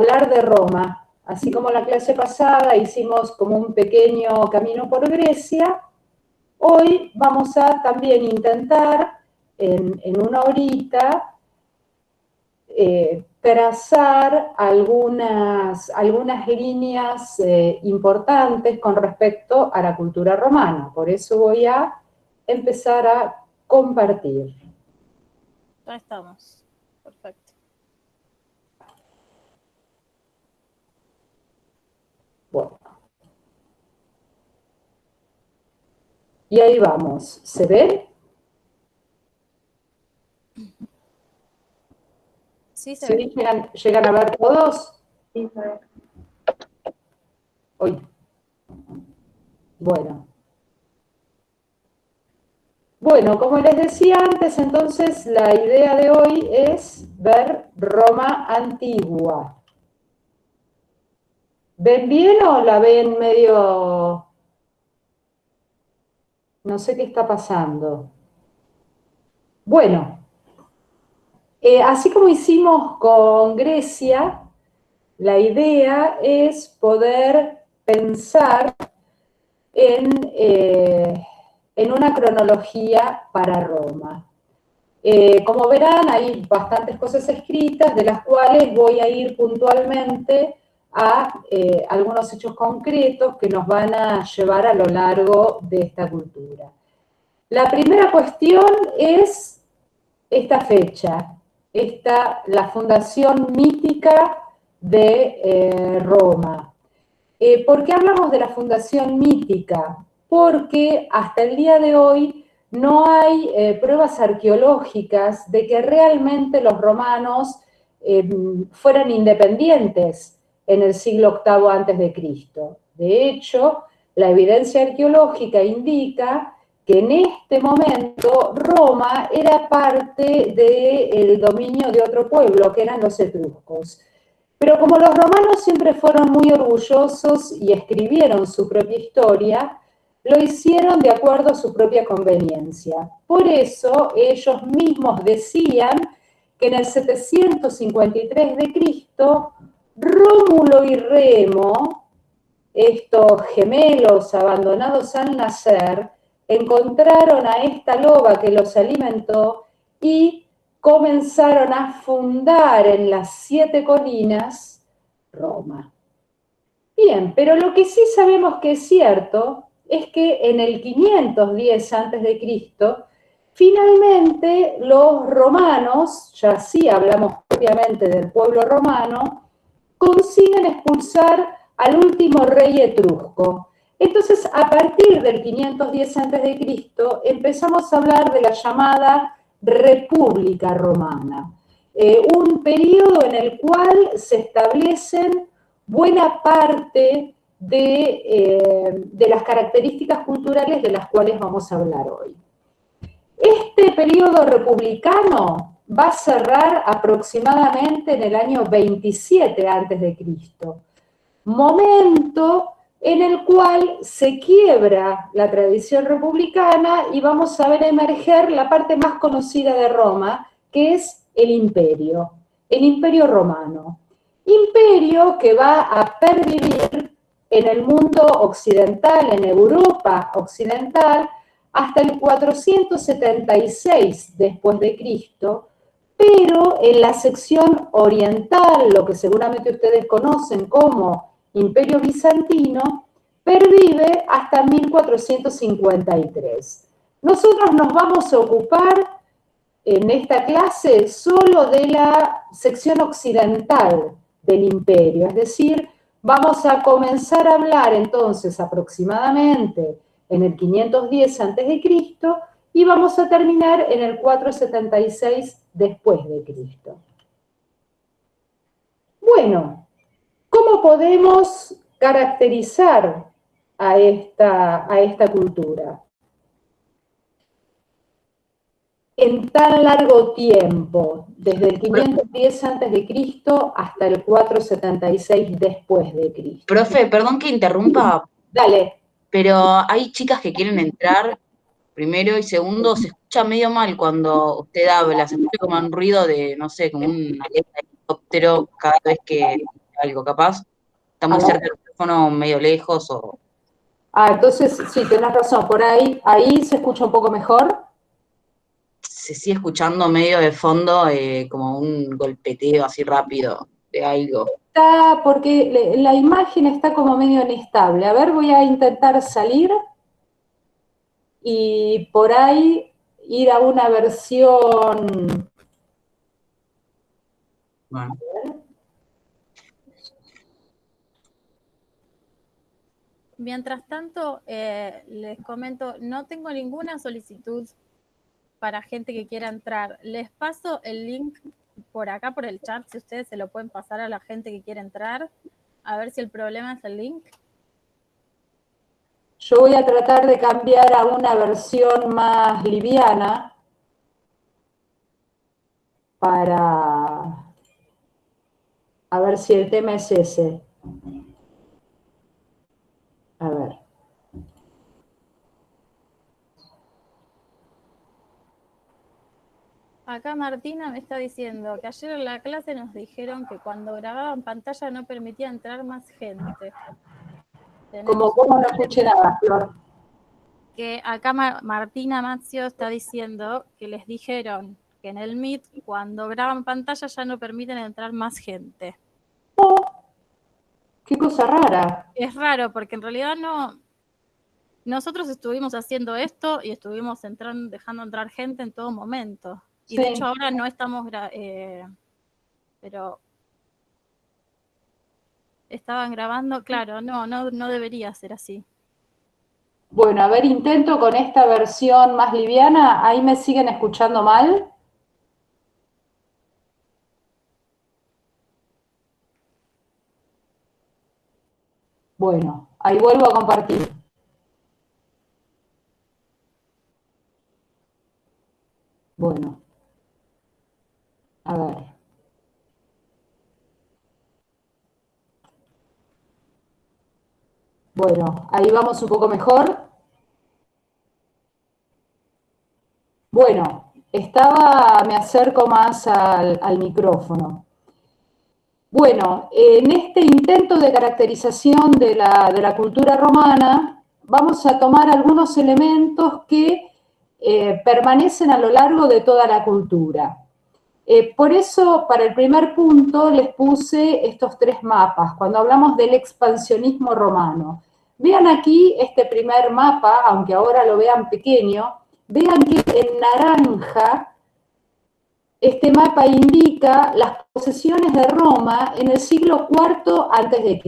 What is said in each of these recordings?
hablar de Roma. Así como la clase pasada hicimos como un pequeño camino por Grecia, hoy vamos a también intentar en una horita trazar algunas líneas importantes con respecto a la cultura romana. Por eso voy a empezar a compartir. Ya estamos. Perfecto. Bueno. Y ahí vamos. ¿Se ve? Sí, se ve. ¿Llegan a ver todos? Sí, se ve. Hoy. Bueno. Bueno, como les decía antes, entonces la idea de hoy es ver Roma antigua. ¿Ven bien o la ven medio... No sé qué está pasando? Bueno, así como hicimos con Grecia, la idea es poder pensar en una cronología para Roma. Como verán, hay bastantes cosas escritas, de las cuales voy a ir puntualmente a algunos hechos concretos que nos van a llevar a lo largo de esta cultura. La primera cuestión es esta fecha, la fundación mítica de Roma. ¿Por qué hablamos de la fundación mítica? Porque hasta el día de hoy no hay pruebas arqueológicas de que realmente los romanos fueran independientes en el siglo VIII antes de Cristo. De hecho, la evidencia arqueológica indica que en este momento Roma era parte del dominio de otro pueblo, que eran los etruscos. Pero como los romanos siempre fueron muy orgullosos y escribieron su propia historia, lo hicieron de acuerdo a su propia conveniencia. Por eso ellos mismos decían que en el 753 de Cristo, Rómulo y Remo, estos gemelos abandonados al nacer, encontraron a esta loba que los alimentó y comenzaron a fundar en las 7 colinas Roma. Bien, pero lo que sí sabemos que es cierto es que en el 510 a.C., finalmente los romanos, ya sí hablamos propiamente del pueblo romano, consiguen expulsar al último rey etrusco. Entonces, a partir del 510 a.C., empezamos a hablar de la llamada República Romana, un periodo en el cual se establecen buena parte de las características culturales de las cuales vamos a hablar hoy. Este periodo republicano va a cerrar aproximadamente en el año 27 a.C., momento en el cual se quiebra la tradición republicana y vamos a ver emerger la parte más conocida de Roma, que es el imperio romano. Imperio que va a pervivir en el mundo occidental, en Europa occidental, hasta el 476 después de Cristo, pero en la sección oriental, lo que seguramente ustedes conocen como Imperio Bizantino, pervive hasta 1453. Nosotros nos vamos a ocupar en esta clase solo de la sección occidental del imperio, es decir, vamos a comenzar a hablar entonces aproximadamente en el 510 a.C. y vamos a terminar en el 476 después de Cristo. Bueno, ¿cómo podemos caracterizar a esta cultura? En tan largo tiempo, desde el 510 a.C. hasta el 476 después de Cristo. Profe, perdón que interrumpa. Dale. Pero hay chicas que quieren entrar, primero, y segundo, se escucha medio mal cuando usted habla, se escucha como un ruido de, no sé, como una alerta de helicóptero cada vez que algo, capaz está muy A cerca ver. del teléfono, medio lejos, o Entonces sí, tenés razón, por ahí se escucha un poco mejor. se sigue escuchando medio de fondo como un golpeteo así rápido de algo. Está, porque la imagen está como medio inestable. A ver, voy a intentar salir y por ahí ir a una versión. Bueno. Mientras tanto, les comento, no tengo ninguna solicitud para gente que quiera entrar. Les paso el link por acá, por el chat, si ustedes se lo pueden pasar a la gente que quiere entrar, a ver si el problema es el link. Yo voy a tratar de cambiar a una versión más liviana para a ver si el tema es ese. A ver. Acá Martina me está diciendo que ayer en la clase nos dijeron que cuando grababan pantalla no permitía entrar más gente. ¿Cómo no escuché nada, Flor? Que acá Martina Mazio está diciendo que les dijeron que en el Meet, cuando graban pantalla, ya no permiten entrar más gente. Oh, qué cosa rara. Es raro, porque en realidad no. Nosotros estuvimos haciendo esto y estuvimos dejando entrar gente en todo momento. Y Sí. de hecho ahora no estamos, pero estaban grabando, claro, no debería ser así. Bueno, a ver, intento con esta versión más liviana. ¿Ahí me siguen escuchando mal? Bueno, ahí vuelvo a compartir. Bueno, a ver. Bueno, ahí vamos un poco mejor. Bueno, me acerco más al micrófono. Bueno, en este intento de caracterización de la cultura romana, vamos a tomar algunos elementos que permanecen a lo largo de toda la cultura. Por eso, para el primer punto, les puse estos tres mapas, cuando hablamos del expansionismo romano. Vean aquí este primer mapa, aunque ahora lo vean pequeño, vean que en naranja este mapa indica las posesiones de Roma en el siglo IV a.C.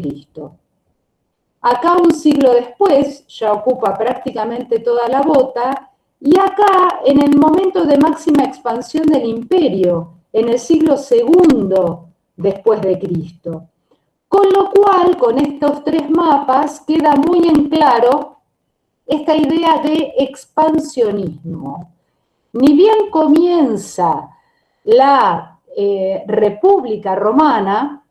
Acá un siglo después, ya ocupa prácticamente toda la bota, y acá en el momento de máxima expansión del imperio, en el siglo II después de Cristo. Con lo cual, con estos tres mapas, queda muy en claro esta idea de expansionismo. Ni bien comienza la República Romana,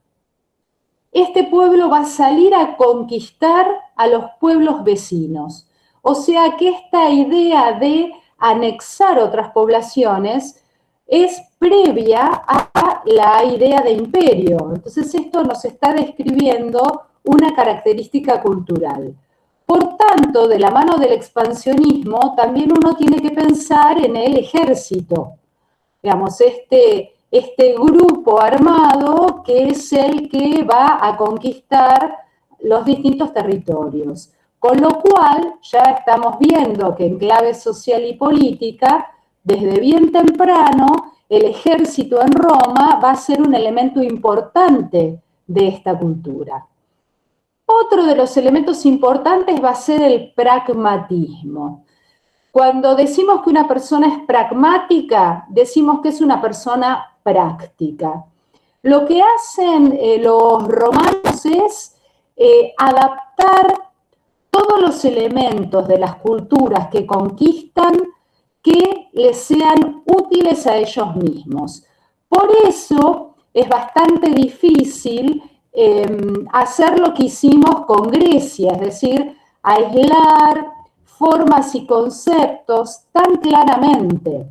este pueblo va a salir a conquistar a los pueblos vecinos. O sea que esta idea de anexar otras poblaciones es previa a la idea de imperio. Entonces esto nos está describiendo una característica cultural. Por tanto, de la mano del expansionismo, también uno tiene que pensar en el ejército. Digamos, este grupo armado que es el que va a conquistar los distintos territorios. Con lo cual, ya estamos viendo que en clave social y política, desde bien temprano, el ejército en Roma va a ser un elemento importante de esta cultura. Otro de los elementos importantes va a ser el pragmatismo. Cuando decimos que una persona es pragmática, decimos que es una persona práctica. Lo que hacen los romanos es adaptar todos los elementos de las culturas que conquistan que les sean útiles a ellos mismos. Por eso es bastante difícil hacer lo que hicimos con Grecia, es decir, aislar formas y conceptos tan claramente,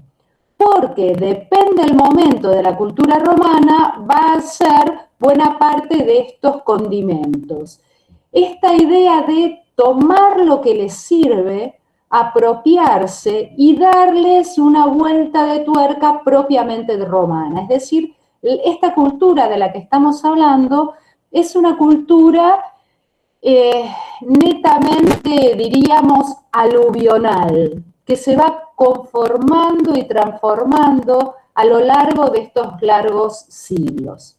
porque depende del momento de la cultura romana, va a ser buena parte de estos condimentos. Esta idea de tomar lo que les sirve, apropiarse y darles una vuelta de tuerca propiamente romana. Es decir, esta cultura de la que estamos hablando es una cultura netamente, diríamos, aluvional, que se va conformando y transformando a lo largo de estos largos siglos.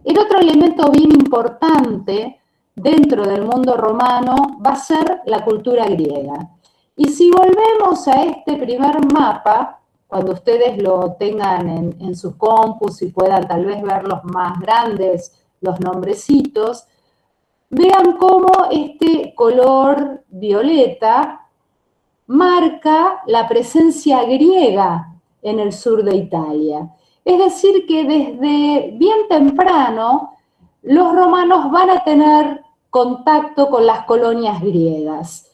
El otro elemento bien importante dentro del mundo romano va a ser la cultura griega. Y si volvemos a este primer mapa, cuando ustedes lo tengan en sus compus y puedan tal vez ver los más grandes, los nombrecitos, vean cómo este color violeta marca la presencia griega en el sur de Italia. Es decir, que desde bien temprano los romanos van a tener contacto con las colonias griegas.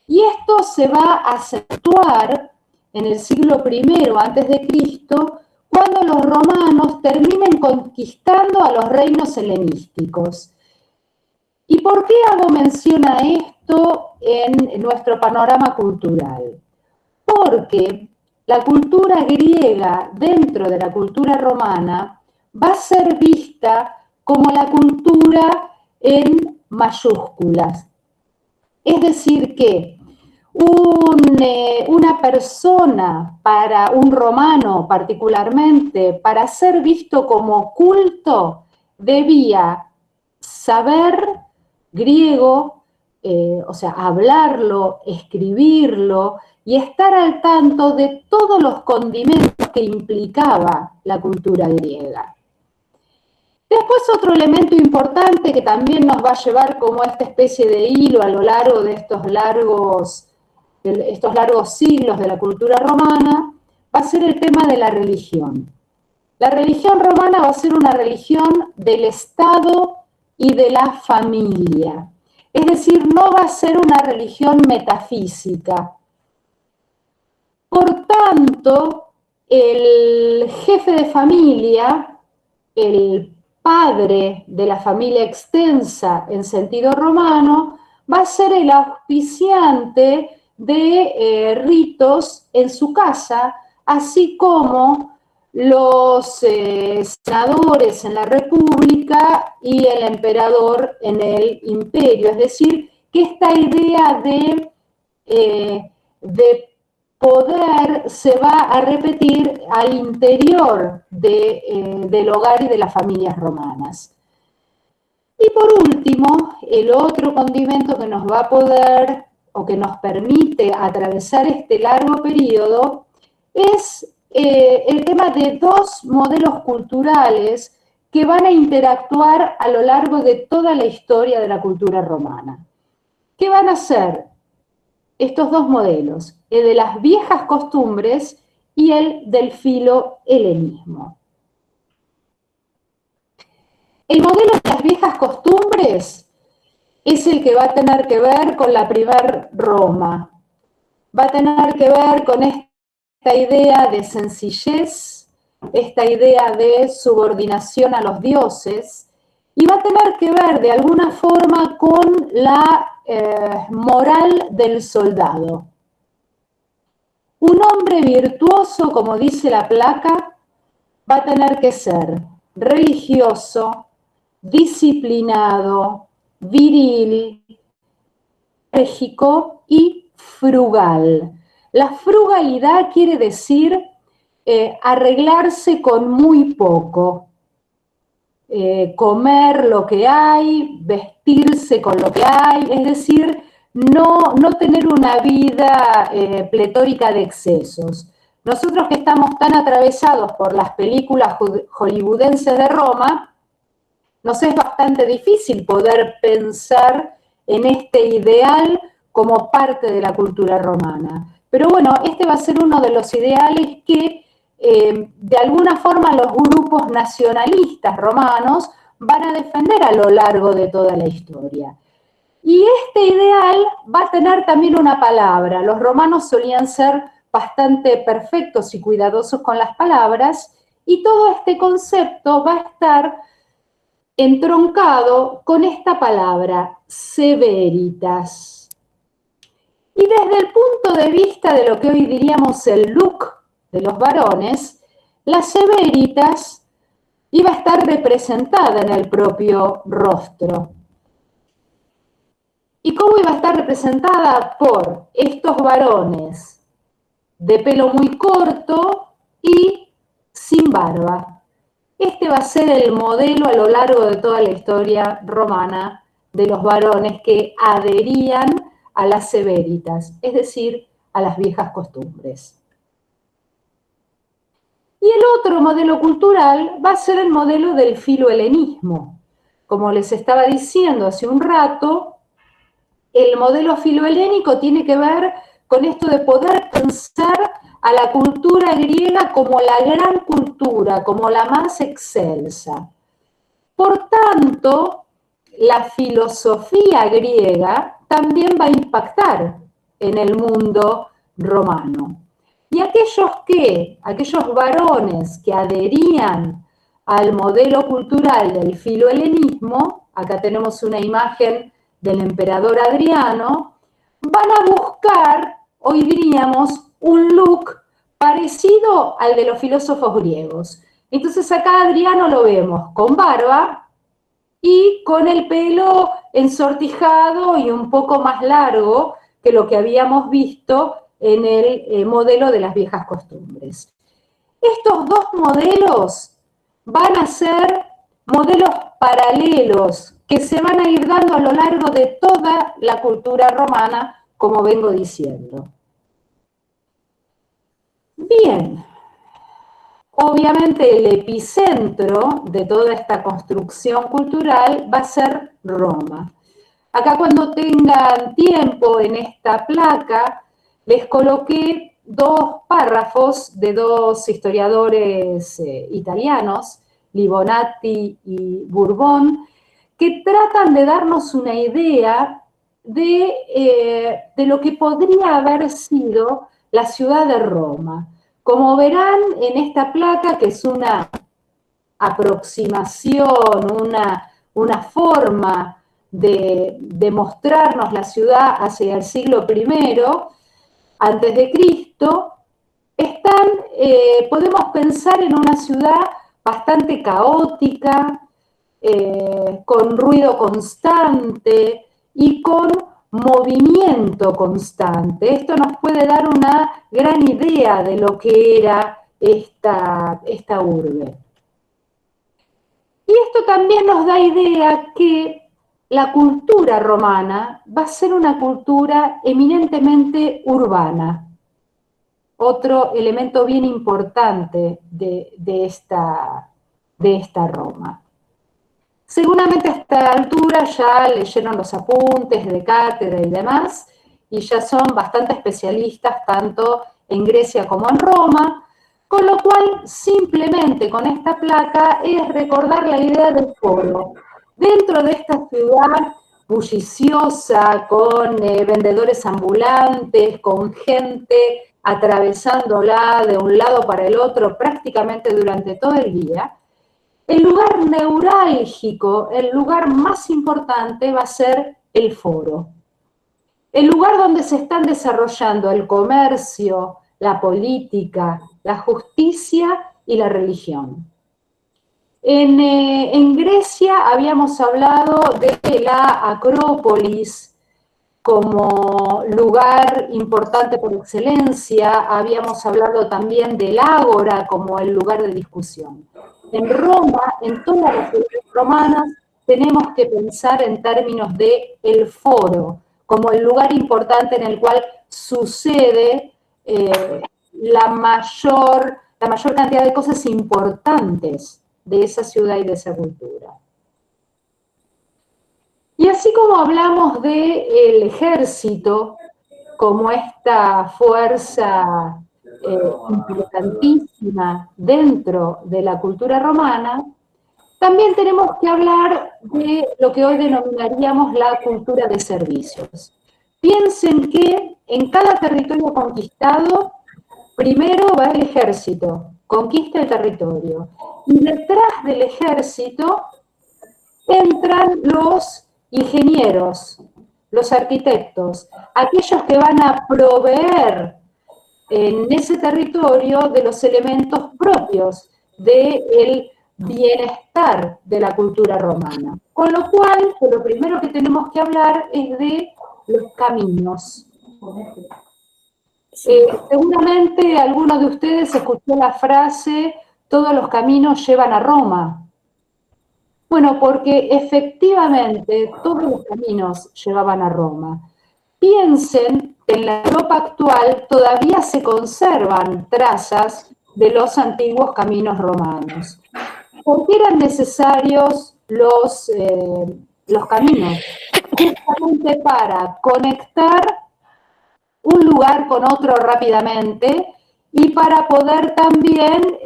Y esto se va a acentuar en el siglo I a.C., cuando los romanos terminen conquistando a los reinos helenísticos. ¿Y por qué hago mención a esto en nuestro panorama cultural? Porque la cultura griega dentro de la cultura romana va a ser vista como la cultura en mayúsculas. Es decir que una persona, para un romano particularmente, para ser visto como culto, debía saber griego, o sea, hablarlo, escribirlo y estar al tanto de todos los condimentos que implicaba la cultura griega. Después otro elemento importante que también nos va a llevar como esta especie de hilo a lo largo de estos largos siglos de la cultura romana, va a ser el tema de la religión. La religión romana va a ser una religión del Estado y de la familia. Es decir, no va a ser una religión metafísica. Por tanto, el jefe de familia, el padre de la familia extensa en sentido romano, va a ser el auspiciante de ritos en su casa, así como los senadores en la república y el emperador en el imperio. Es decir, que esta idea de poder se va a repetir al interior del hogar y de las familias romanas. Y por último, el otro condimento que nos va a poder o que nos permite atravesar este largo periodo es el tema de dos modelos culturales que van a interactuar a lo largo de toda la historia de la cultura romana. ¿Qué van a ser estos dos modelos? El de las viejas costumbres y el del filohelenismo. El modelo de las viejas costumbres es el que va a tener que ver con la primer Roma. Va a tener que ver con esta idea de sencillez, esta idea de subordinación a los dioses, y va a tener que ver de alguna forma con la moral del soldado. Un hombre virtuoso, como dice la placa, va a tener que ser religioso, disciplinado, viril, enérgico y frugal. La frugalidad quiere decir arreglarse con muy poco, comer lo que hay, vestirse con lo que hay, es decir, no tener una vida pletórica de excesos. Nosotros que estamos tan atravesados por las películas hollywoodenses de Roma, nos es bastante difícil poder pensar en este ideal como parte de la cultura romana. Pero bueno, este va a ser uno de los ideales que de alguna forma los grupos nacionalistas romanos van a defender a lo largo de toda la historia. Y este ideal va a tener también una palabra. Los romanos solían ser bastante perfectos y cuidadosos con las palabras, y todo este concepto va a estar entroncado con esta palabra, severitas. Y desde el punto de vista de lo que hoy diríamos el look de los varones, la severitas iba a estar representada en el propio rostro. ¿Y cómo iba a estar representada? Por estos varones de pelo muy corto y sin barba. Este va a ser el modelo a lo largo de toda la historia romana de los varones que adherían a las severitas, es decir, a las viejas costumbres. Y el otro modelo cultural va a ser el modelo del filohelenismo. Como les estaba diciendo hace un rato, el modelo filohelénico tiene que ver con esto de poder pensar a la cultura griega como la gran cultura, como la más excelsa. Por tanto, la filosofía griega también va a impactar en el mundo romano. Y aquellos varones que adherían al modelo cultural del filohelenismo, acá tenemos una imagen del emperador Adriano, van a buscar, hoy diríamos, un look parecido al de los filósofos griegos. Entonces acá Adriano lo vemos con barba y con el pelo ensortijado y un poco más largo que lo que habíamos visto en el modelo de las viejas costumbres. Estos dos modelos van a ser modelos paralelos que se van a ir dando a lo largo de toda la cultura romana, como vengo diciendo. Bien, obviamente el epicentro de toda esta construcción cultural va a ser Roma. Acá cuando tengan tiempo en esta placa, les coloqué dos párrafos de dos historiadores italianos, Libonati y Bourbon, que tratan de darnos una idea de lo que podría haber sido la ciudad de Roma. Como verán en esta placa, que es una aproximación, una forma de mostrarnos la ciudad hacia el siglo I antes de Cristo, podemos pensar en una ciudad bastante caótica, con ruido constante y con movimiento constante. Esto nos puede dar una gran idea de lo que era esta urbe. Y esto también nos da idea que la cultura romana va a ser una cultura eminentemente urbana. Otro elemento bien importante de esta Roma. Seguramente a esta altura ya leyeron los apuntes de cátedra y demás, y ya son bastante especialistas tanto en Grecia como en Roma, con lo cual simplemente con esta placa es recordar la idea del foro. Dentro de esta ciudad bulliciosa, con vendedores ambulantes, con gente atravesándola de un lado para el otro prácticamente durante todo el día, el lugar neurálgico, el lugar más importante va a ser el foro. El lugar donde se están desarrollando el comercio, la política, la justicia y la religión. En Grecia habíamos hablado de la Acrópolis como lugar importante por excelencia, habíamos hablado también del Ágora como el lugar de discusión. En Roma, en todas las ciudades romanas, tenemos que pensar en términos de el foro, como el lugar importante en el cual sucede la mayor cantidad de cosas importantes de esa ciudad y de esa cultura. Y así como hablamos del ejército como esta fuerza importantísima dentro de la cultura romana, también tenemos que hablar de lo que hoy denominaríamos la cultura de servicios. Piensen que en cada territorio conquistado, primero va el ejército, conquista el territorio, y detrás del ejército entran los ingenieros, los arquitectos, aquellos que van a proveer en ese territorio de los elementos propios del bienestar de la cultura romana. Con lo cual, lo primero que tenemos que hablar es de los caminos. Seguramente alguno de ustedes escuchó la frase, todos los caminos llevan a Roma. Bueno, porque efectivamente todos los caminos llevaban a Roma. Piensen que en la Europa actual todavía se conservan trazas de los antiguos caminos romanos. ¿Por qué eran necesarios los caminos? Justamente para conectar un lugar con otro rápidamente y para poder también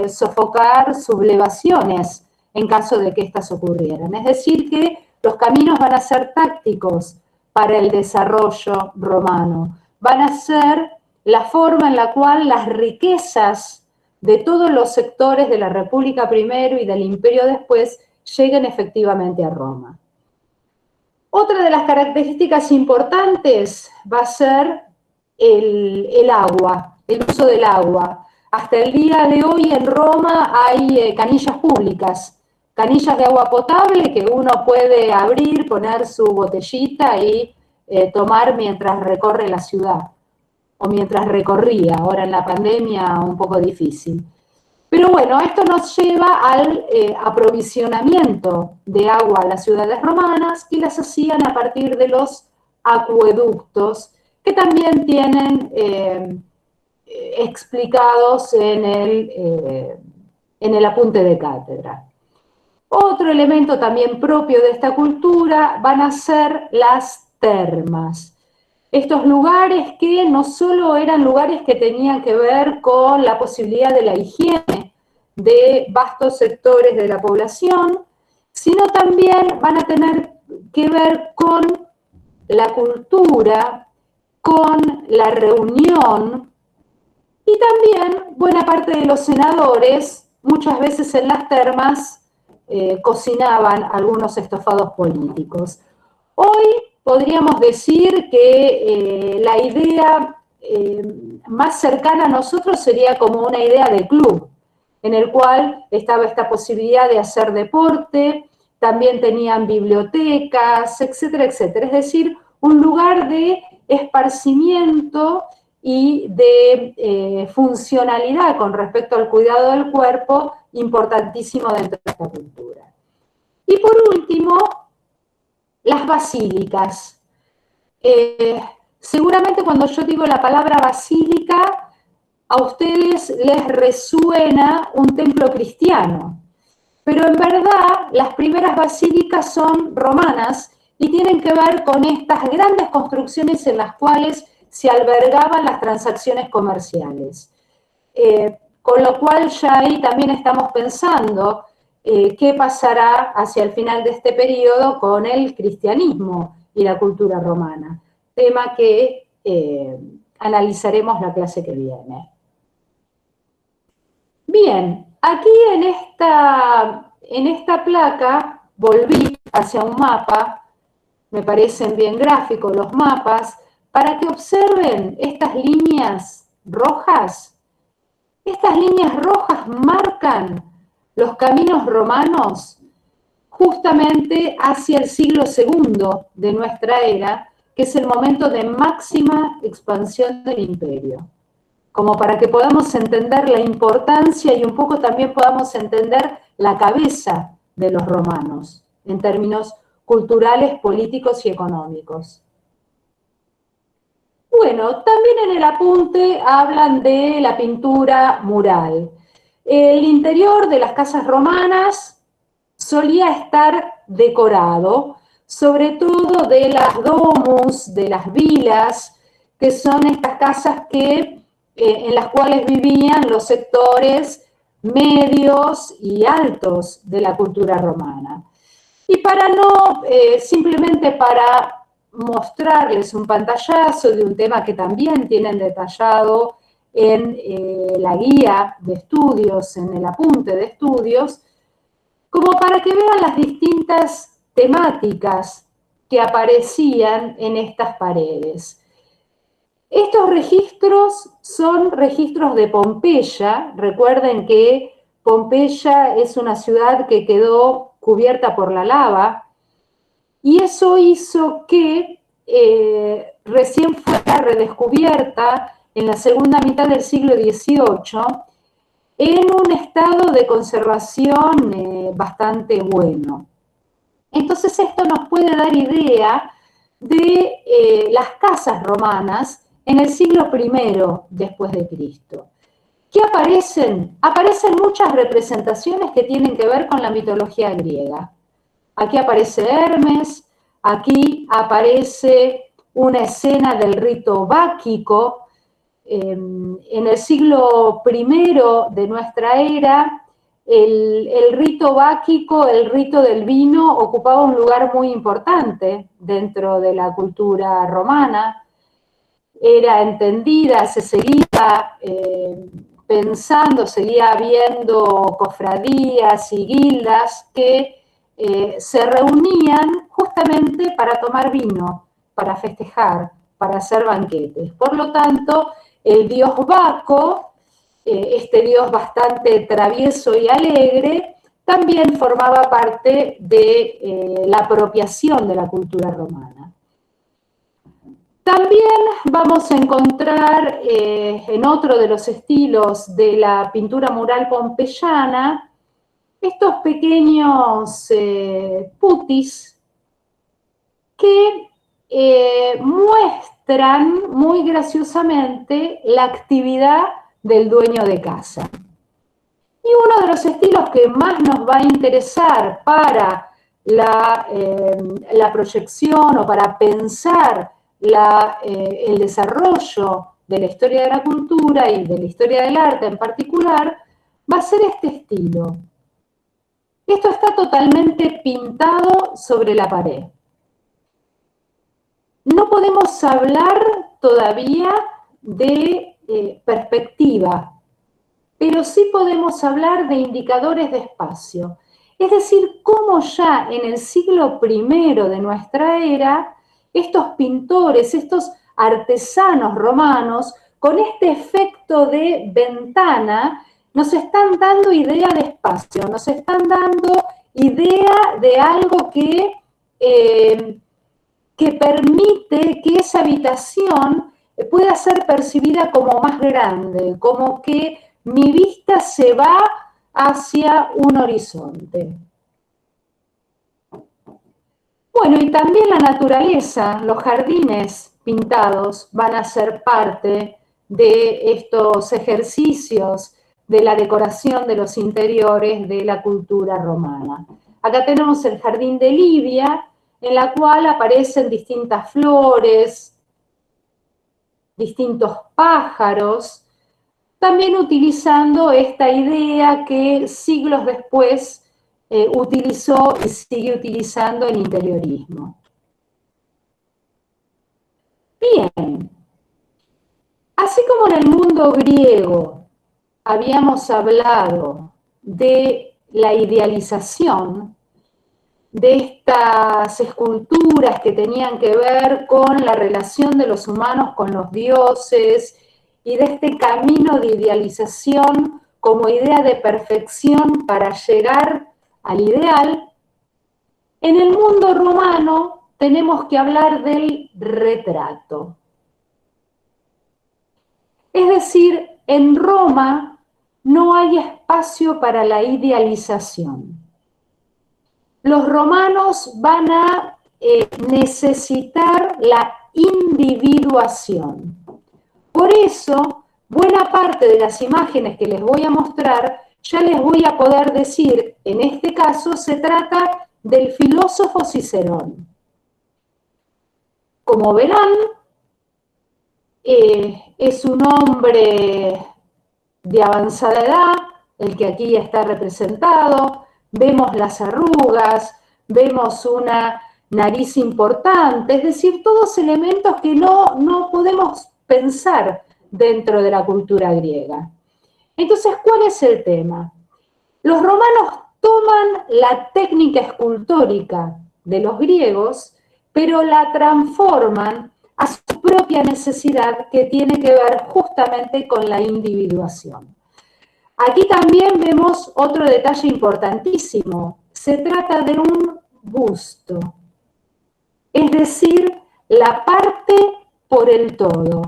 sofocar sublevaciones en caso de que éstas ocurrieran. Es decir, que los caminos van a ser tácticos para el desarrollo romano. Van a ser la forma en la cual las riquezas de todos los sectores de la República primero y del Imperio después lleguen efectivamente a Roma. Otra de las características importantes va a ser el agua, el uso del agua. Hasta el día de hoy en Roma hay canillas públicas, canillas de agua potable que uno puede abrir, poner su botellita y tomar mientras recorre la ciudad, o mientras recorría, ahora en la pandemia un poco difícil. Pero bueno, esto nos lleva al aprovisionamiento de agua a las ciudades romanas, que las hacían a partir de los acueductos, que también tienen explicados en el apunte de cátedra. Otro elemento también propio de esta cultura van a ser las termas. Estos lugares que no solo eran lugares que tenían que ver con la posibilidad de la higiene de vastos sectores de la población, sino también van a tener que ver con la cultura, con la reunión, y también buena parte de los senadores, muchas veces en las termas, cocinaban algunos estofados políticos. Hoy podríamos decir que la idea más cercana a nosotros sería como una idea de club, en el cual estaba esta posibilidad de hacer deporte, también tenían bibliotecas, etcétera, etcétera. Es decir, un lugar de esparcimiento y de funcionalidad con respecto al cuidado del cuerpo, importantísimo dentro de esta cultura. Y por último, las basílicas. Seguramente cuando yo digo la palabra basílica, a ustedes les resuena un templo cristiano, pero en verdad las primeras basílicas son romanas y tienen que ver con estas grandes construcciones en las cuales se albergaban las transacciones comerciales. Con lo cual ya ahí también estamos pensando qué pasará hacia el final de este periodo con el cristianismo y la cultura romana, tema que analizaremos la clase que viene. Bien, aquí en esta placa volví hacia un mapa, me parecen bien gráficos los mapas, para que observen estas líneas rojas. Estas líneas rojas marcan los caminos romanos justamente hacia el siglo II de nuestra era, que es el momento de máxima expansión del imperio. Como para que podamos entender la importancia y un poco también podamos entender la cabeza de los romanos, en términos culturales, políticos y económicos. Bueno, también en el apunte hablan de la pintura mural. El interior de las casas romanas solía estar decorado, sobre todo de las domus, de las vilas, que son estas casas en las cuales vivían los sectores medios y altos de la cultura romana. Y para no, simplemente para mostrarles un pantallazo de un tema que también tienen detallado en la guía de estudios, en el apunte de estudios, como para que vean las distintas temáticas que aparecían en estas paredes. Estos registros son registros de Pompeya. Recuerden que Pompeya es una ciudad que quedó cubierta por la lava, y eso hizo que recién fuera redescubierta en la segunda mitad del siglo XVIII en un estado de conservación bastante bueno. Entonces esto nos puede dar idea de las casas romanas en el siglo I después de Cristo. ¿Qué aparecen? Aparecen muchas representaciones que tienen que ver con la mitología griega. Aquí aparece Hermes, aquí aparece una escena del rito báquico. En el siglo I de nuestra era, el rito báquico, el rito del vino, ocupaba un lugar muy importante dentro de la cultura romana. Era entendida, se seguía pensando, seguía habiendo cofradías y guildas que se reunían justamente para tomar vino, para festejar, para hacer banquetes. Por lo tanto, el dios Baco, este dios bastante travieso y alegre, también formaba parte de la apropiación de la cultura romana. También vamos a encontrar en otro de los estilos de la pintura mural pompeyana estos pequeños putis que muestran muy graciosamente la actividad del dueño de casa. Y uno de los estilos que más nos va a interesar para la proyección o para pensar el desarrollo de la historia de la cultura y de la historia del arte en particular, va a ser este estilo. Esto está totalmente pintado sobre la pared. No podemos hablar todavía de perspectiva, pero sí podemos hablar de indicadores de espacio. Es decir, cómo ya en el siglo I de nuestra era, estos pintores, estos artesanos romanos, con este efecto de ventana, nos están dando idea de espacio, nos están dando idea de algo que permite que esa habitación pueda ser percibida como más grande, como que mi vista se va hacia un horizonte. Bueno, y también la naturaleza, los jardines pintados van a ser parte de estos ejercicios de la decoración de los interiores de la cultura romana. Acá tenemos el jardín de Livia, en la cual aparecen distintas flores, distintos pájaros, también utilizando esta idea que siglos después utilizó y sigue utilizando el interiorismo. Bien, así como en el mundo griego habíamos hablado de la idealización, de estas esculturas que tenían que ver con la relación de los humanos con los dioses y de este camino de idealización como idea de perfección para llegar al ideal, en el mundo romano tenemos que hablar del retrato. Es decir, en Roma no hay espacio para la idealización. Los romanos van a necesitar la individuación. Por eso, buena parte de las imágenes que les voy a mostrar, ya les voy a poder decir, en este caso se trata del filósofo Cicerón. Como verán, es un hombre de avanzada edad, el que aquí está representado. Vemos las arrugas, vemos una nariz importante, es decir, todos elementos que no podemos pensar dentro de la cultura griega. Entonces, ¿cuál es el tema? Los romanos toman la técnica escultórica de los griegos, pero la transforman a su propia necesidad, que tiene que ver justamente con la individuación. Aquí también vemos otro detalle importantísimo. Se trata de un busto, es decir, la parte por el todo,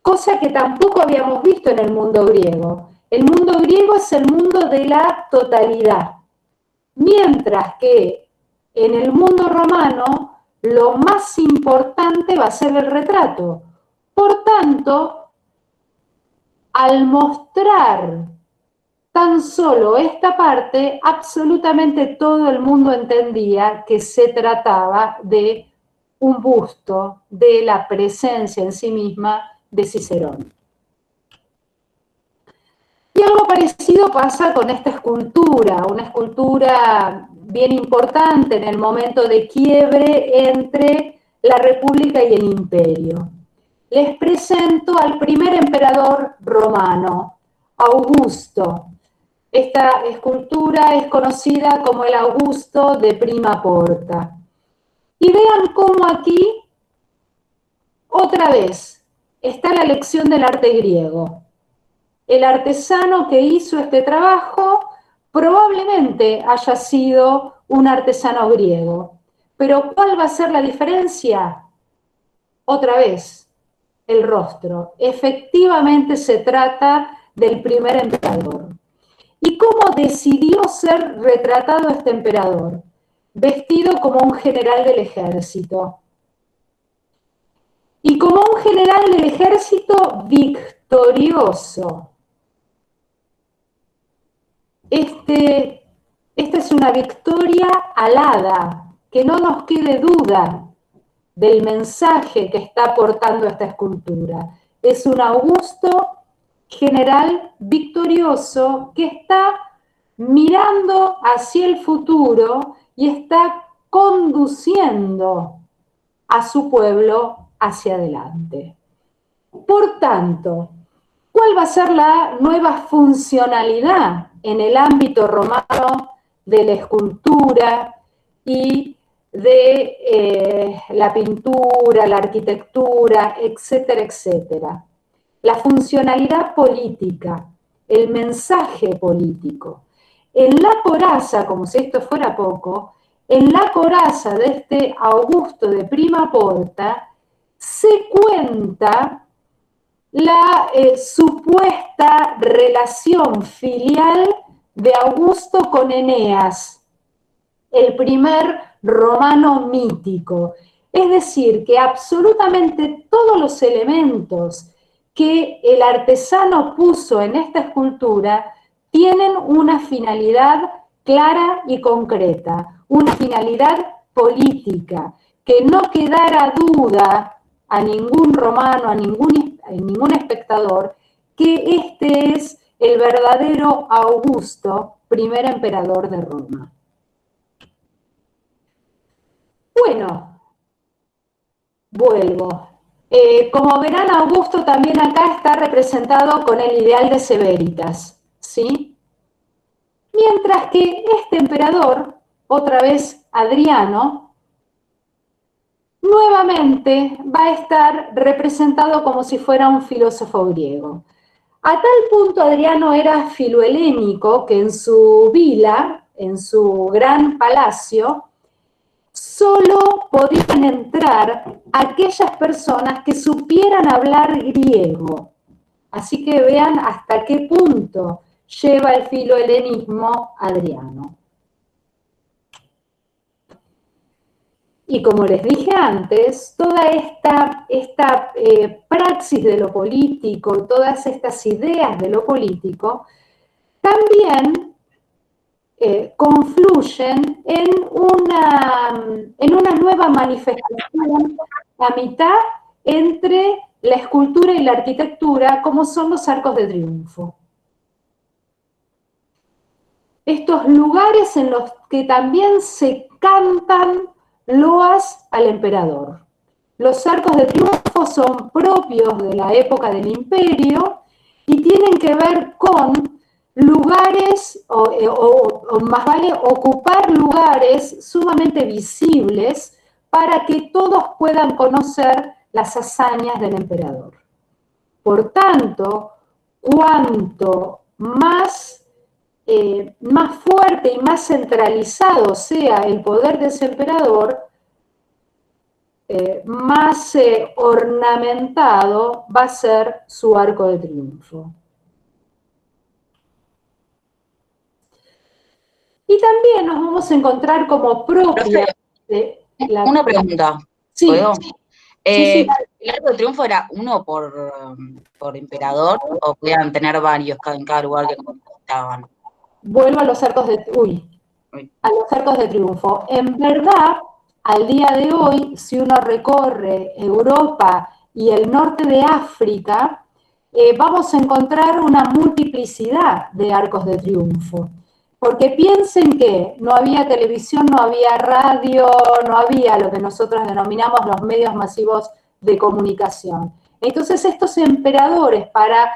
cosa que tampoco habíamos visto en el mundo griego. El mundo griego es el mundo de la totalidad, mientras que en el mundo romano lo más importante va a ser el retrato. Por tanto, al mostrar tan solo esta parte, absolutamente todo el mundo entendía que se trataba de un busto de la presencia en sí misma de Cicerón. Y algo parecido pasa con esta escultura, una escultura bien importante en el momento de quiebre entre la República y el Imperio. Les presento al primer emperador romano, Augusto. Esta escultura es conocida como el Augusto de Prima Porta. Y vean cómo aquí, otra vez, está la lección del arte griego. El artesano que hizo este trabajo probablemente haya sido un artesano griego. Pero ¿cuál va a ser la diferencia? Otra vez, el rostro. Efectivamente se trata del primer emperador. ¿Y cómo decidió ser retratado este emperador? Vestido como un general del ejército. Y como un general del ejército victorioso. Esta es una victoria alada, que no nos quede duda del mensaje que está aportando esta escultura. Es un Augusto general victorioso que está mirando hacia el futuro y está conduciendo a su pueblo hacia adelante. Por tanto, ¿cuál va a ser la nueva funcionalidad en el ámbito romano de la escultura y de la pintura, la arquitectura, etcétera, etcétera? La funcionalidad política, el mensaje político. En la coraza, como si esto fuera poco, en la coraza de este Augusto de Prima Porta se cuenta la supuesta relación filial de Augusto con Eneas, el primer romano mítico. Es decir, que absolutamente todos los elementos que el artesano puso en esta escultura tienen una finalidad clara y concreta, una finalidad política, que no quedara duda a ningún romano, a ningún espectador, que este es el verdadero Augusto, primer emperador de Roma. Bueno, vuelvo. Como verán, Augusto también acá está representado con el ideal de Severitas, ¿sí? Mientras que este emperador, otra vez Adriano, nuevamente va a estar representado como si fuera un filósofo griego. A tal punto Adriano era filohelénico que en su vila, en su gran palacio, solo podían entrar aquellas personas que supieran hablar griego. Así que vean hasta qué punto lleva el filohelenismo Adriano. Y como les dije antes, toda esta praxis de lo político, todas estas ideas de lo político, también confluyen en una nueva manifestación a mitad entre la escultura y la arquitectura, como son los arcos de triunfo. Estos lugares en los que también se cantan loas al emperador. Los arcos de triunfo son propios de la época del imperio y tienen que ver con lugares, o más vale ocupar lugares sumamente visibles para que todos puedan conocer las hazañas del emperador. Por tanto, cuanto más fuerte y más centralizado sea el poder de ese emperador, más ornamentado va a ser su arco de triunfo. Y también nos vamos a encontrar como propia... Una pregunta, sí. ¿puedo? Sí. ¿El arco de triunfo era uno por emperador o podían tener varios en cada lugar que conquistaban? Vuelvo a los arcos de... a los arcos de triunfo. En verdad, al día de hoy, si uno recorre Europa y el norte de África, vamos a encontrar una multiplicidad de arcos de triunfo. Porque piensen que no había televisión, no había radio, no había lo que nosotros denominamos los medios masivos de comunicación. Entonces estos emperadores, para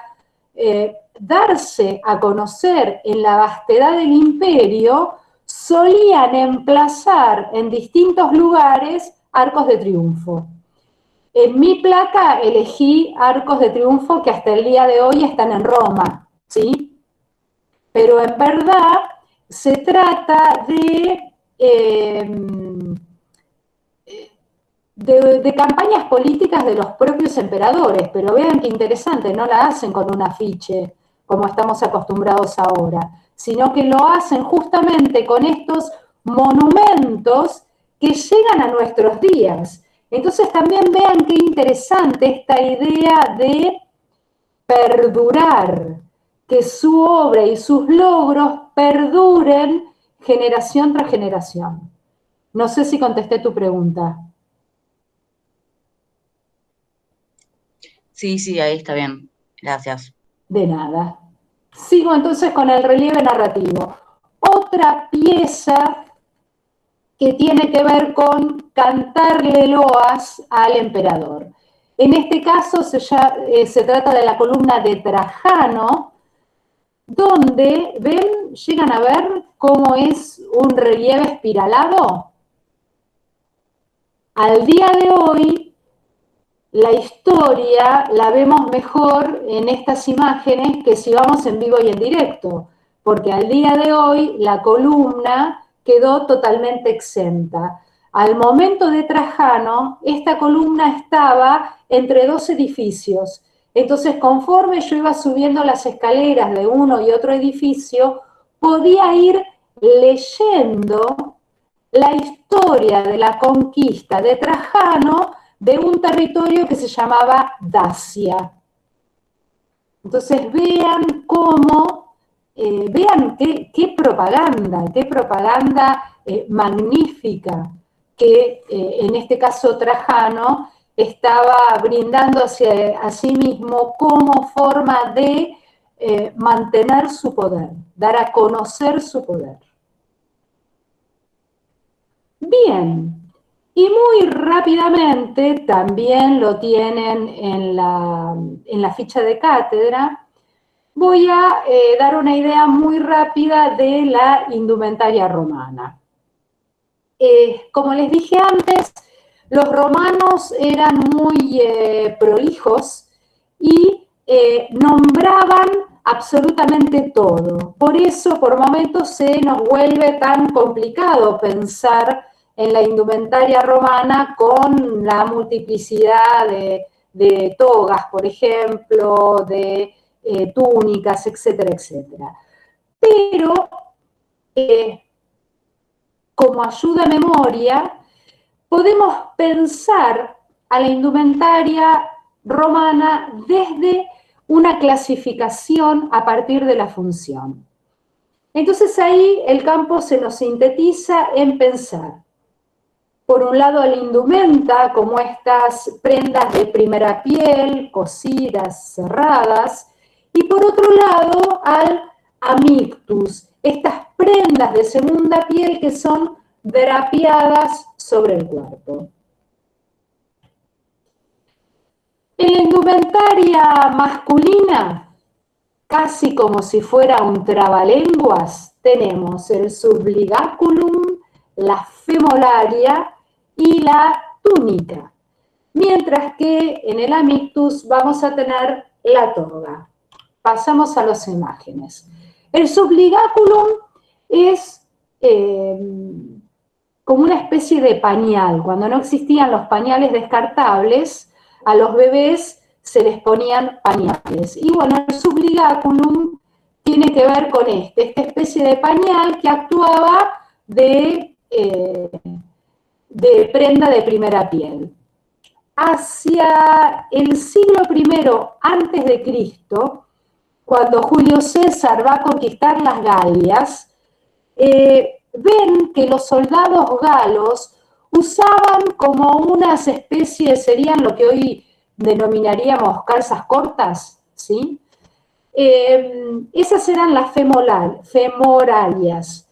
darse a conocer en la vastedad del imperio, solían emplazar en distintos lugares arcos de triunfo. En mi placa elegí arcos de triunfo que hasta el día de hoy están en Roma, ¿sí? Pero en verdad se trata de campañas políticas de los propios emperadores, pero vean qué interesante, no la hacen con un afiche, como estamos acostumbrados ahora, sino que lo hacen justamente con estos monumentos que llegan a nuestros días. Entonces también vean qué interesante esta idea de perdurar, que su obra y sus logros perduren generación tras generación. No sé si contesté tu pregunta. Sí, ahí está bien. Gracias. De nada. Sigo entonces con el relieve narrativo. Otra pieza que tiene que ver con cantarle loas al emperador. En este caso se trata de la columna de Trajano, donde, ¿ven? ¿Llegan a ver cómo es un relieve espiralado? Al día de hoy, la historia la vemos mejor en estas imágenes que si vamos en vivo y en directo, porque al día de hoy la columna quedó totalmente exenta. Al momento de Trajano, esta columna estaba entre dos edificios. Entonces, conforme yo iba subiendo las escaleras de uno y otro edificio, podía ir leyendo la historia de la conquista de Trajano de un territorio que se llamaba Dacia. Entonces vean cómo, vean qué propaganda magnífica que en este caso Trajano estaba brindando a sí mismo como forma de mantener su poder, dar a conocer su poder. Bien, y muy rápidamente, también lo tienen en la ficha de cátedra, voy a dar una idea muy rápida de la indumentaria romana. Como les dije antes, los romanos eran muy prolijos y nombraban absolutamente todo. Por eso, por momentos, se nos vuelve tan complicado pensar en la indumentaria romana con la multiplicidad de togas, por ejemplo, de túnicas, etcétera, etcétera. Pero, como ayuda a memoria, podemos pensar a la indumentaria romana desde una clasificación a partir de la función. Entonces ahí el campo se nos sintetiza en pensar, por un lado, la indumenta, como estas prendas de primera piel, cosidas, cerradas, y por otro lado, al amictus, estas prendas de segunda piel que son drapeadas sobre el cuerpo. En la indumentaria masculina casi como si fuera un trabalenguas, tenemos el subligaculum, la femolaria y la túnica. Mientras que en el amictus vamos a tener la toga. Pasamos a las imágenes. El subligaculum es como una especie de pañal. Cuando no existían los pañales descartables, a los bebés se les ponían pañales. Y bueno, el subligaculum tiene que ver con esta especie de pañal que actuaba de prenda de primera piel. Hacia el siglo I antes de Cristo, cuando Julio César va a conquistar las Galias, ven que los soldados galos usaban como unas especies, serían lo que hoy denominaríamos calzas cortas, ¿sí? Esas eran las femoralias,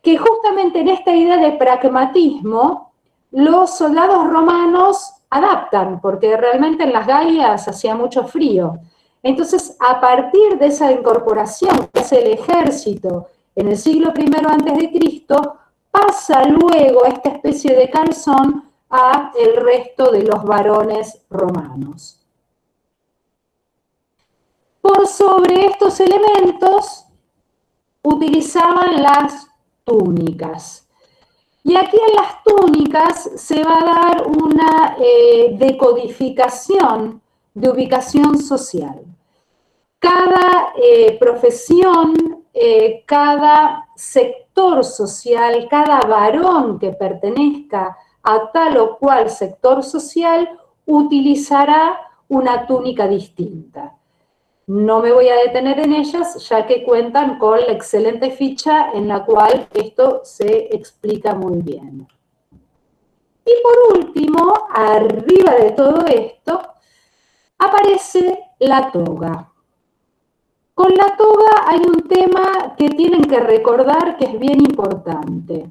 que justamente en esta idea de pragmatismo, los soldados romanos adaptan, porque realmente en las Galias hacía mucho frío. Entonces, a partir de esa incorporación que hace el ejército en el siglo I antes de Cristo, pasa luego esta especie de calzón a el resto de los varones romanos. Por sobre estos elementos utilizaban las túnicas. Y aquí en las túnicas se va a dar una decodificación de ubicación social. Cada profesión, cada sector social, cada varón que pertenezca a tal o cual sector social utilizará una túnica distinta. No me voy a detener en ellas, ya que cuentan con la excelente ficha en la cual esto se explica muy bien. Y por último, arriba de todo esto, aparece la toga. Con la toga hay un tema que tienen que recordar que es bien importante.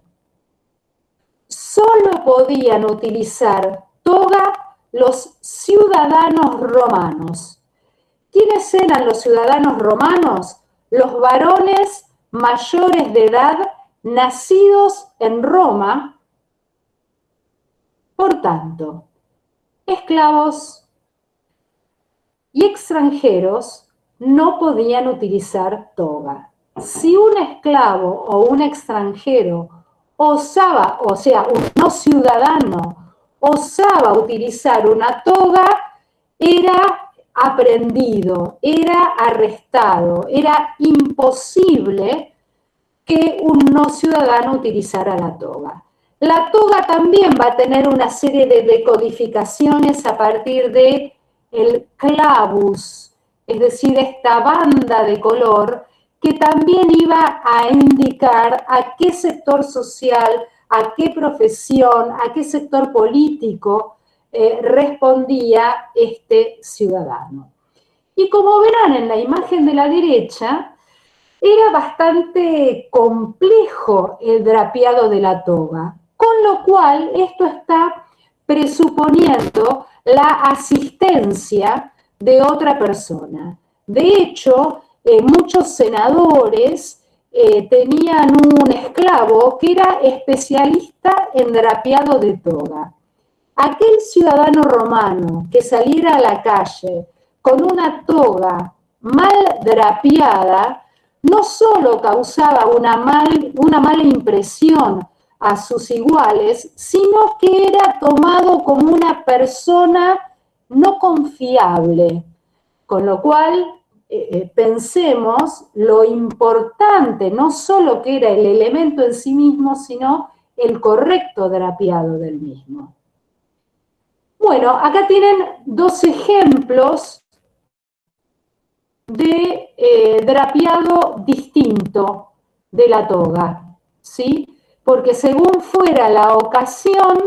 Solo podían utilizar toga los ciudadanos romanos. ¿Quiénes eran los ciudadanos romanos? Los varones mayores de edad nacidos en Roma. Por tanto, esclavos y extranjeros no podían utilizar toga. Si un esclavo o un extranjero osaba, o sea, un no ciudadano, osaba utilizar una toga, era aprendido, era arrestado, era imposible que un no ciudadano utilizara la toga. La toga también va a tener una serie de decodificaciones a partir de el clavus, es decir, esta banda de color que también iba a indicar a qué sector social, a qué profesión, a qué sector político respondía este ciudadano. Y como verán en la imagen de la derecha, era bastante complejo el drapeado de la toga, con lo cual esto está presuponiendo la asistencia de otra persona. De hecho, muchos senadores tenían un esclavo que era especialista en drapeado de toga. Aquel ciudadano romano que saliera a la calle con una toga mal drapeada, no solo causaba una mala impresión a sus iguales, sino que era tomado como una persona no confiable. Con lo cual, pensemos lo importante, no solo que era el elemento en sí mismo, sino el correcto drapeado del mismo. Bueno, acá tienen dos ejemplos de drapeado distinto de la toga, ¿sí? Porque según fuera la ocasión,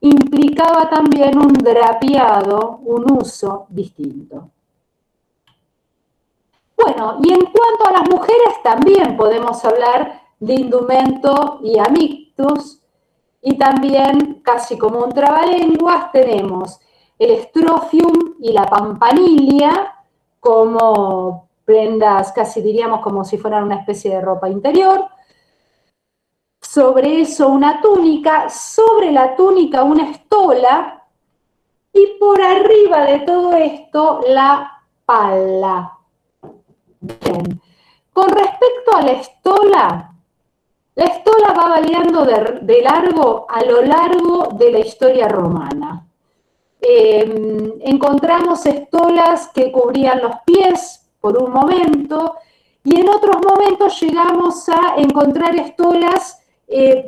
implicaba también un drapeado, un uso distinto. Bueno, y en cuanto a las mujeres también podemos hablar de indumento y amictus, y también, casi como un trabalenguas, tenemos el estrofium y la pampanilia como prendas casi diríamos como si fueran una especie de ropa interior. Sobre eso una túnica, sobre la túnica una estola, y por arriba de todo esto la palla. Bien. Con respecto a la estola va variando de largo a lo largo de la historia romana. Encontramos estolas que cubrían los pies por un momento, y en otros momentos llegamos a encontrar estolas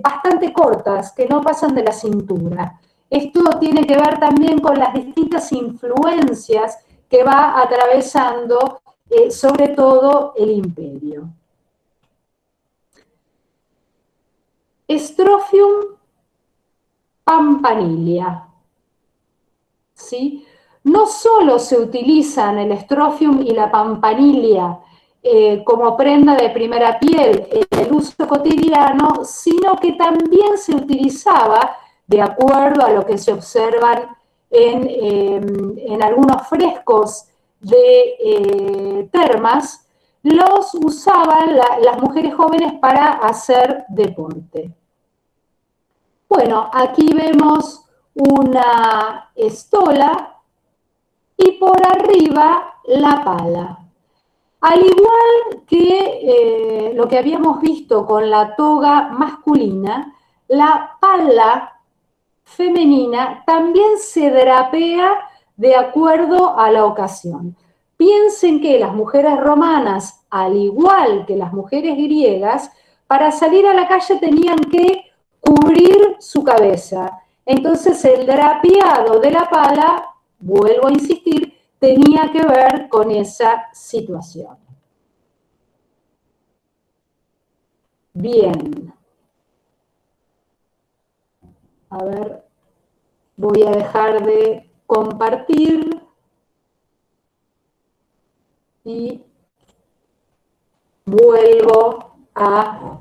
bastante cortas, que no pasan de la cintura. Esto tiene que ver también con las distintas influencias que va atravesando sobre todo el imperio. Strophium pampanilia. ¿Sí? No solo se utilizan el strophium y la pampanilia como prenda de primera piel en el uso cotidiano, sino que también se utilizaba, de acuerdo a lo que se observan en algunos frescos de termas, los usaban las mujeres jóvenes para hacer deporte. Bueno, aquí vemos una estola y por arriba la pala. Al igual que lo que habíamos visto con la toga masculina, la pala femenina también se drapea de acuerdo a la ocasión. Piensen que las mujeres romanas, al igual que las mujeres griegas, para salir a la calle tenían que cubrir su cabeza. Entonces el drapeado de la pala, vuelvo a insistir, tenía que ver con esa situación. Bien. A ver, voy a dejar de compartir y vuelvo a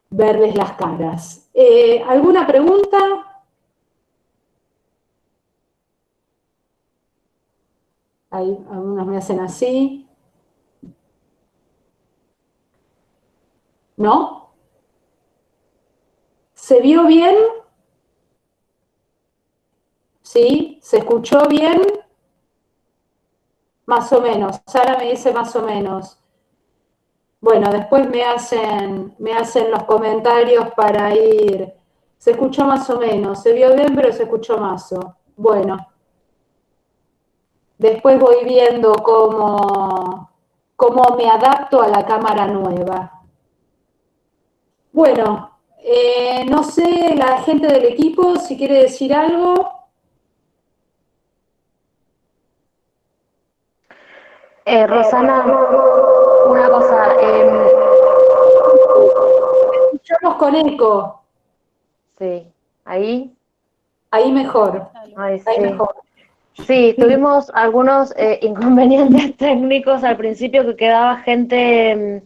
verles las caras. ¿Alguna pregunta? Ahí, algunos me hacen así. ¿No? ¿Se vio bien? ¿Sí? ¿Se escuchó bien? Más o menos. Sara me dice más o menos. Bueno, después me hacen los comentarios para ir. Se escuchó más o menos. Se vio bien, pero se escuchó más. Bueno. Después voy viendo cómo me adapto a la cámara nueva. Bueno, no sé, la gente del equipo, si quiere decir algo. Rosana, una cosa. Escuchamos con eco. Sí, ahí. Ahí mejor. Ahí sí. Ahí mejor. Sí, tuvimos algunos inconvenientes técnicos al principio, que quedaba gente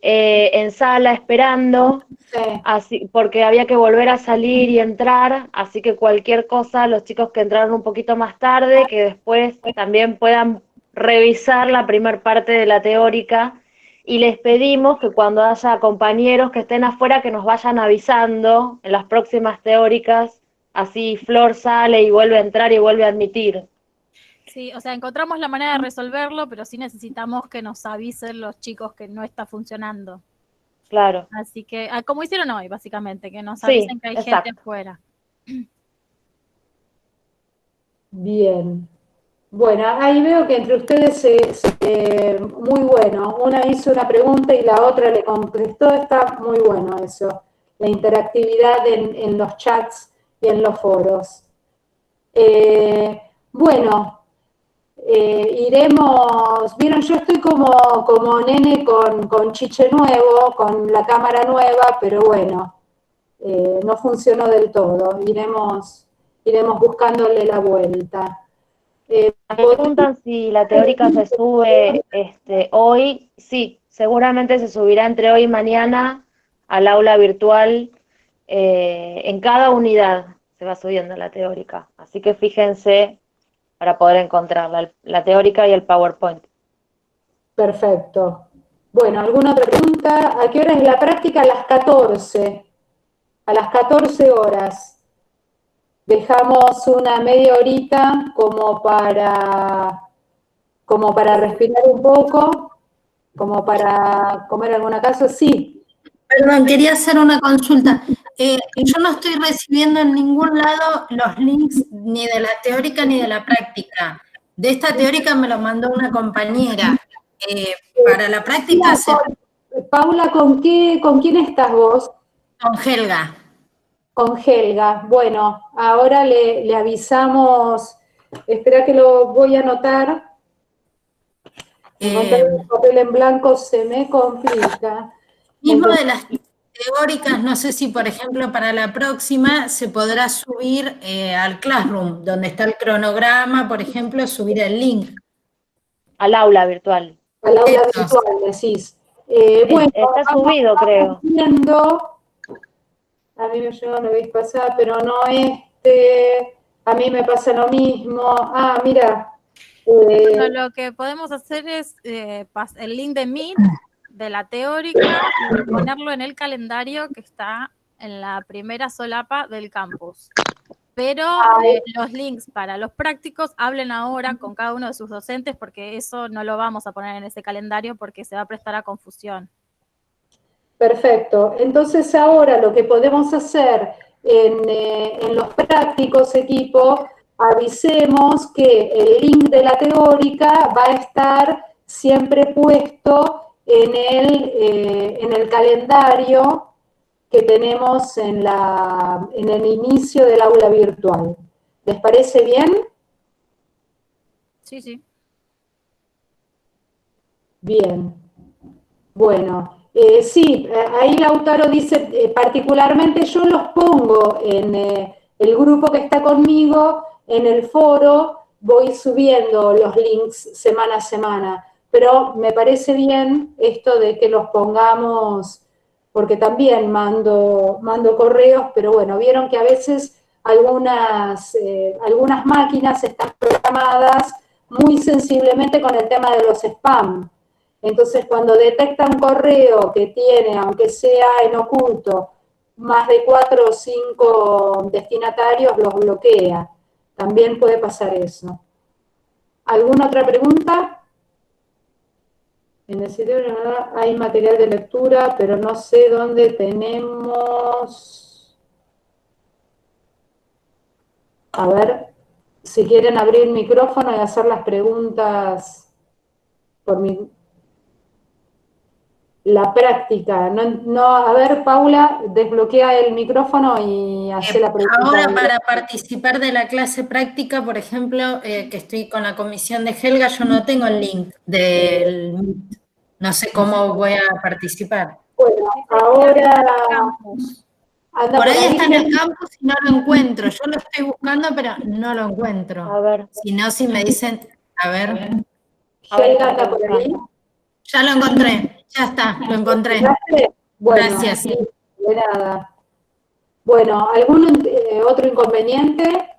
en sala esperando, Sí. así, porque había que volver a salir y entrar, así que cualquier cosa, los chicos que entraron un poquito más tarde, que después también puedan revisar la primer parte de la teórica, y les pedimos que cuando haya compañeros que estén afuera, que nos vayan avisando en las próximas teóricas, así Flor sale y vuelve a entrar y vuelve a admitir. Sí, o sea, encontramos la manera de resolverlo, pero sí necesitamos que nos avisen los chicos que no está funcionando. Claro. Así que, como hicieron hoy, básicamente, que nos Sí, avisen que hay exacto. gente afuera. Bien. Bueno, ahí veo que entre ustedes muy bueno. Una hizo una pregunta y la otra le contestó. Está muy bueno eso. La interactividad en los chats y en los foros. Bueno, iremos. Vieron, yo estoy como nene con chiche nuevo, con la cámara nueva, pero bueno, no funcionó del todo. Iremos buscándole la vuelta. Me preguntan si la teórica se sube hoy. Sí, seguramente se subirá entre hoy y mañana al aula virtual. En cada unidad se va subiendo la teórica, así que fíjense para poder encontrarla, la teórica y el PowerPoint. Perfecto. Bueno, ¿alguna otra pregunta? ¿A qué hora es la práctica? A las 14. A las 14 horas. Dejamos una media horita como para respirar un poco, como para comer alguna cosa. Sí, Perdón, quería hacer una consulta. Yo no estoy recibiendo en ningún lado los links ni de la teórica ni de la práctica. De esta teórica me lo mandó una compañera. Para la práctica Paula, ¿con quién estás vos? con Helga. Con Helga. Bueno, ahora le avisamos. Espera que lo voy a anotar. Encontrar el papel en blanco se me complica. Mismo de las teóricas, no sé si, por ejemplo, para la próxima se podrá subir al Classroom, donde está el cronograma, por ejemplo, subir el link. Al aula virtual. Al aula virtual, decís. Bueno, está subido, creo. A mí me llegó la vez pasada, pero no a mí me pasa lo mismo. Ah, mira. Bueno, lo que podemos hacer es el link de Meet, de la teórica, y ponerlo en el calendario que está en la primera solapa del campus. Pero los links para los prácticos, hablen ahora con cada uno de sus docentes, porque eso no lo vamos a poner en ese calendario porque se va a prestar a confusión. Perfecto. Entonces ahora lo que podemos hacer en los prácticos, equipo, avisemos que el link de la teórica va a estar siempre puesto en el calendario que tenemos en el inicio del aula virtual. ¿Les parece bien? Sí, sí. Bien. Bueno. Sí, ahí Lautaro dice, particularmente yo los pongo en el grupo que está conmigo, en el foro, voy subiendo los links semana a semana, pero me parece bien esto de que los pongamos, porque también mando correos, pero bueno, vieron que a veces algunas máquinas están programadas muy sensiblemente con el tema de los spam. Entonces, cuando detecta un correo que tiene, aunque sea en oculto, más de 4 o 5 destinatarios, los bloquea. También puede pasar eso. ¿Alguna otra pregunta? En el sitio hay material de lectura, pero no sé dónde tenemos... A ver, si quieren abrir el micrófono y hacer las preguntas por mi... La práctica. A ver, Paula, desbloquea el micrófono y hace la pregunta. Ahora, para participar de la clase práctica, por ejemplo, que estoy con la comisión de Helga, yo no tengo el link del Meet. No sé cómo voy a participar. Bueno, ahora... Por ahí está en el campus y no lo encuentro. Yo lo estoy buscando, pero no lo encuentro. A ver. Si no, si me dicen... A ver. Helga anda por ahí. Ya lo encontré. Ya está, lo encontré. Bueno, gracias. Sí, de nada. Bueno, ¿algún otro inconveniente?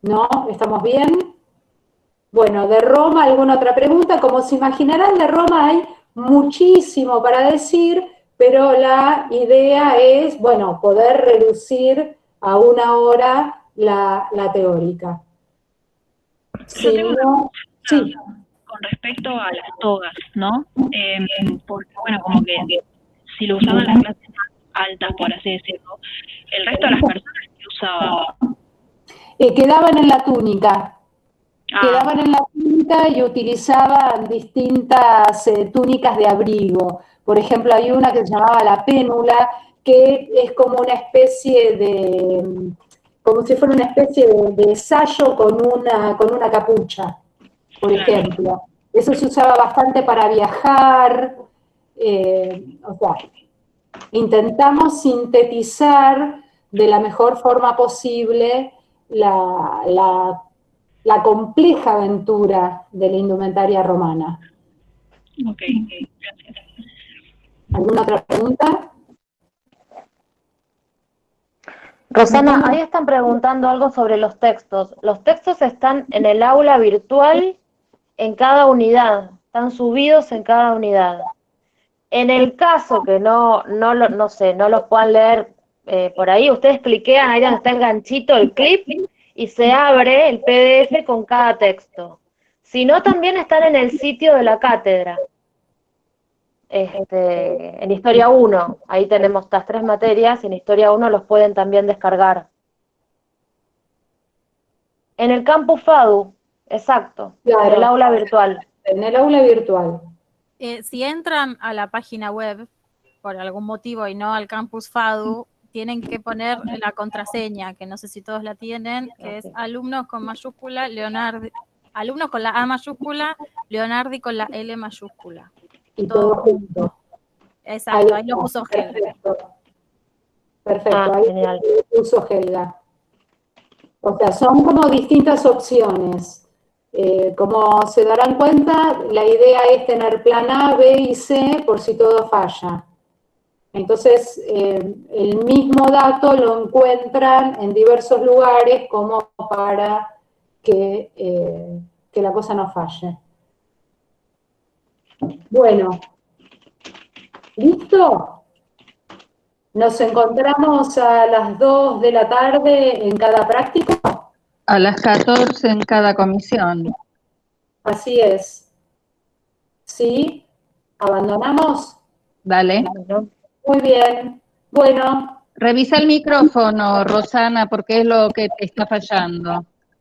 ¿No? ¿Estamos bien? Bueno, de Roma, ¿alguna otra pregunta? Como se imaginarán, de Roma hay muchísimo para decir, pero la idea es, bueno, poder reducir a una hora la teórica. Si no, sí. Con respecto a las togas, ¿no? Porque, bueno, como que si lo usaban las clases más altas, por así decirlo, el resto de las personas que usaban. Quedaban en la túnica. Quedaban en la túnica y utilizaban distintas túnicas de abrigo. Por ejemplo, hay una que se llamaba la pénula, que es como una especie de, como si fuera una especie de sayo con una capucha, por ejemplo. Eso se usaba bastante para viajar, o sea, intentamos sintetizar de la mejor forma posible la compleja aventura de la indumentaria romana. Ok, gracias. ¿Alguna otra pregunta? Rosana, ahí están preguntando algo sobre los textos. ¿Los textos están en el aula virtual en cada unidad, están subidos en cada unidad. En el caso que no los puedan leer por ahí, ustedes cliquean ahí donde está el ganchito, el clip, y se abre el PDF con cada texto. Si no, también están en el sitio de la cátedra. En Historia 1, ahí tenemos estas 3 materias, y en Historia 1 los pueden también descargar. En el Campus FADU, exacto, Claro. en el aula virtual. En el aula virtual. Si entran a la página web por algún motivo y no al Campus FADU, tienen que poner la contraseña, que no sé si todos la tienen, que es alumnos con mayúscula, Leonardi, alumnos con la A mayúscula, Leonardi con la L mayúscula. Y todo junto. Exacto, ahí lo puso Helga. Perfecto, ahí genial. lo puso Helga. O sea, son como distintas opciones. Como se darán cuenta, la idea es tener plan A, B y C por si todo falla. Entonces, el mismo dato lo encuentran en diversos lugares como para que la cosa no falle. Bueno, ¿listo? Nos encontramos a las 2 de la tarde en cada práctico. A las 14 en cada comisión. Así es. ¿Sí? ¿Abandonamos? Dale. Muy bien. Bueno. Revisa el micrófono, Rosana, porque es lo que te está fallando.